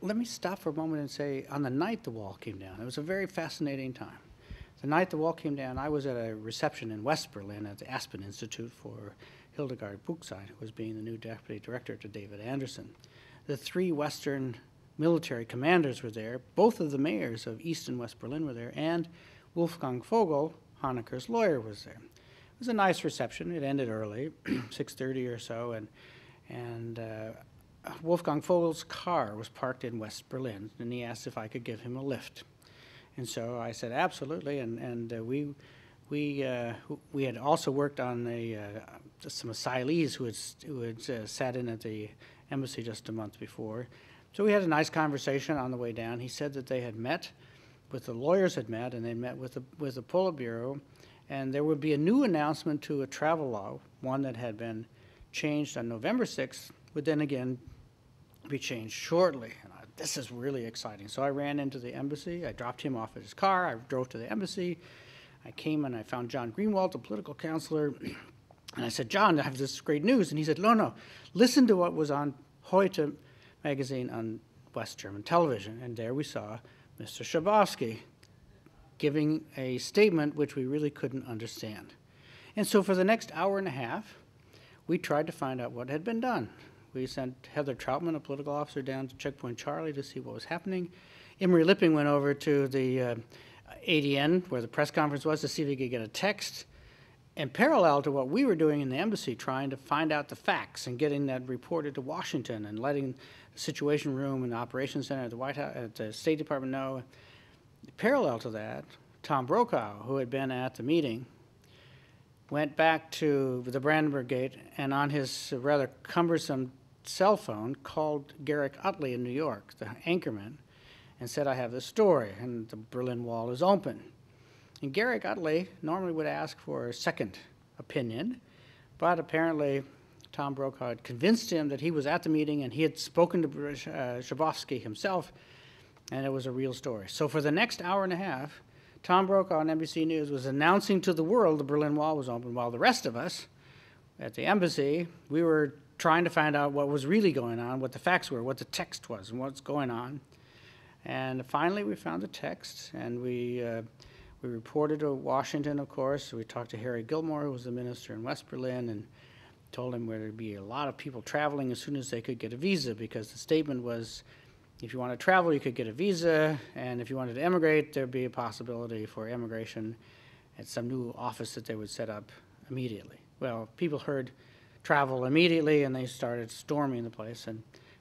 let me stop for a moment and say, on the night the wall came down, it was a very fascinating time. The night the wall came down, I was at a reception in West Berlin at the Aspen Institute for Hildegard Buchsein, who was being the new deputy director to David Anderson. The three Western military commanders were there. Both of the mayors of East and West Berlin were there, and Wolfgang Vogel, Honecker's lawyer, was there. It was a nice reception. It ended early, 6:30 or so, and Wolfgang Vogel's car was parked in West Berlin, and he asked if I could give him a lift. And so I said absolutely, and we had also worked on some asylees who had sat in at the embassy just a month before. So we had a nice conversation on the way down. He said that they had met, the lawyers had met, and they met with the Politburo, and there would be a new announcement to a travel law, one that had been changed on November 6th, would then again be changed shortly. And this is really exciting. So I ran into the embassy. I dropped him off at his car. I drove to the embassy. I came and I found John Greenwald, the political counselor, and I said, John, I have this great news. And he said, no, listen to what was on Heute magazine on West German television. And there we saw Mr. Schabowski giving a statement which we really couldn't understand. And so for the next hour and a half, we tried to find out what had been done. We sent Heather Troutman, a political officer, down to Checkpoint Charlie to see what was happening. Emery Lipping went over to the ADN, where the press conference was, to see if he could get a text. And parallel to what we were doing in the embassy, trying to find out the facts and getting that reported to Washington and letting the Situation Room and the Operations Center at the White House, at the State Department know. Parallel to that, Tom Brokaw, who had been at the meeting, went back to the Brandenburg Gate and on his rather cumbersome cell phone called Garrick Utley in New York, the anchorman, and said, I have this story, and the Berlin Wall is open. And Garrick Utley normally would ask for a second opinion, but apparently Tom Brokaw had convinced him that he was at the meeting and he had spoken to Schabowski himself, and it was a real story. So for the next hour and a half, Tom Brokaw on NBC News was announcing to the world the Berlin Wall was open, while the rest of us at the embassy, we were trying to find out what was really going on, what the facts were, what the text was, and what's going on. And finally, we found the text, and we reported to Washington, of course. We talked to Harry Gilmore, who was the minister in West Berlin, and told him there would be a lot of people traveling as soon as they could get a visa, because the statement was, if you want to travel, you could get a visa, and if you wanted to emigrate, there'd be a possibility for immigration at some new office that they would set up immediately. Well, people heard travel immediately, and they started storming the place.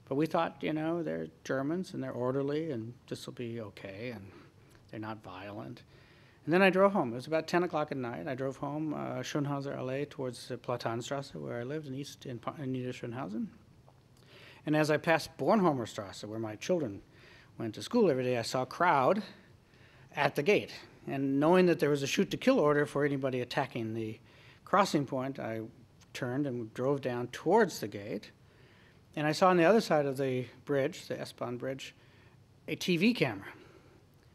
But we thought, they're Germans, and they're orderly, and this will be okay, and they're not violent. And then I drove home. It was about 10 o'clock at night. I drove home Schönhauser Allee towards Platanstrasse, where I lived in Niederschönhausen. And as I passed Bornholmer Strasse, where my children went to school every day, I saw a crowd at the gate. And knowing that there was a shoot-to-kill order for anybody attacking the crossing point, I turned and drove down towards the gate. And I saw on the other side of the bridge, the S-Bahn bridge, a TV camera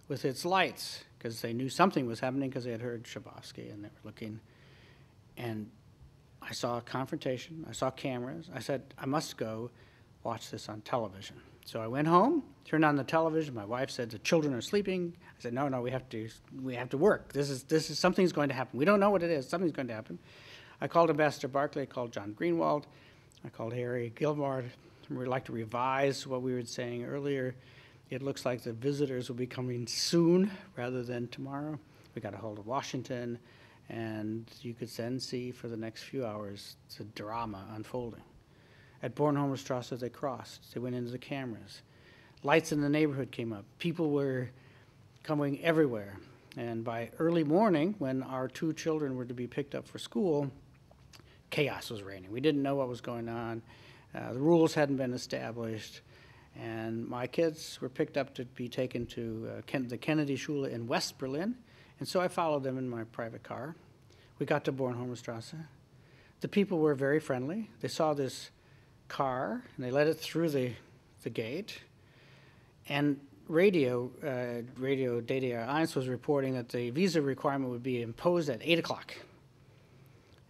with its lights, because they knew something was happening because they had heard Schabowski and they were looking. And I saw a confrontation. I saw cameras. I said, I must go watch this on television. So I went home, turned on the television. My wife said, the children are sleeping. I said, no, we have to work. This is something's going to happen. We don't know what it is. Something's going to happen. I called Ambassador Barclay. I called John Greenwald. I called Harry Gilmore. We'd like to revise what we were saying earlier. It looks like the visitors will be coming soon rather than tomorrow. We got a hold of Washington, and you could then see for the next few hours the drama unfolding. At Bornholmer Strasse, they crossed. They went into the cameras. Lights in the neighborhood came up. People were coming everywhere. And by early morning, when our two children were to be picked up for school, chaos was reigning. We didn't know what was going on. The rules hadn't been established. And my kids were picked up to be taken to the Kennedy Schule in West Berlin. And so I followed them in my private car. We got to Bornholmer Strasse. The people were very friendly. They saw this car, and they let it through the gate. And radio DDR1 was reporting that the visa requirement would be imposed at 8 o'clock.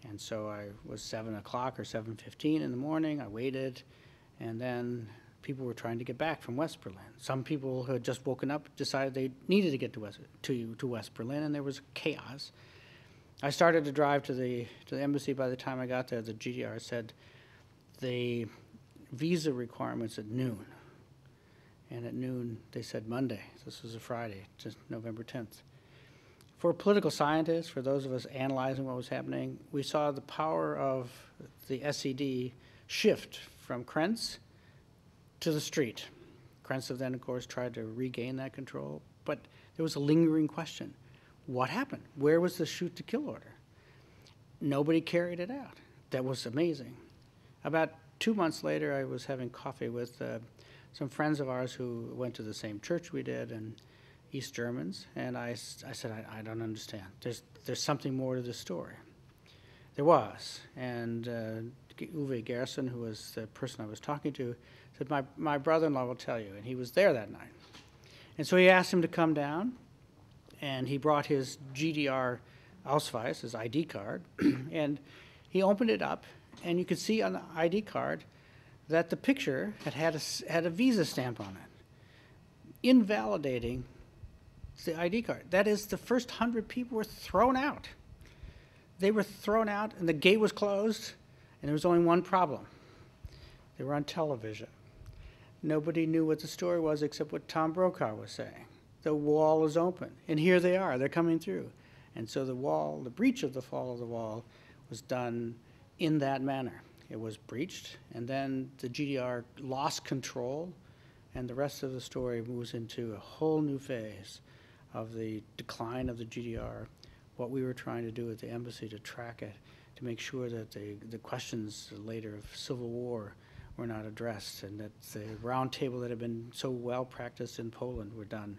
And so I was 7 o'clock or 7:15 in the morning. I waited, and then people were trying to get back from West Berlin. Some people who had just woken up decided they needed to get to West Berlin, and there was chaos. I started to drive to the embassy. By the time I got there, the GDR said the visa requirements at noon. And at noon, they said Monday. This was a Friday, just November 10th. For political scientists, for those of us analyzing what was happening, we saw the power of the SED shift from Krentz to the street. Krentz then, of course, tried to regain that control, but there was a lingering question. What happened? Where was the shoot-to-kill order? Nobody carried it out. That was amazing. About 2 months later, I was having coffee with some friends of ours who went to the same church we did, and East Germans, and I said, I don't understand. There's something more to this story. There was, and Uwe Gerson, who was the person I was talking to, said, my brother-in-law will tell you, and he was there that night. And so he asked him to come down, and he brought his GDR Ausweis, his ID card, and he opened it up, and you could see on the ID card that the picture had a visa stamp on it, invalidating the ID card. That is, the first 100 people were thrown out. They were thrown out, and the gate was closed, and there was only one problem. They were on television. Nobody knew what the story was except what Tom Brokaw was saying. The wall is open, and here they are. They're coming through. And so the breach of the fall of the wall was done in that manner. It was breached, and then the GDR lost control, and the rest of the story moves into a whole new phase of the decline of the GDR, what we were trying to do at the embassy to track it, to make sure that the questions later of civil war were not addressed, and that the round table that had been so well practiced in Poland were done.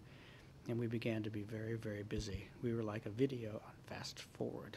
And we began to be very, very busy. We were like a video on fast forward.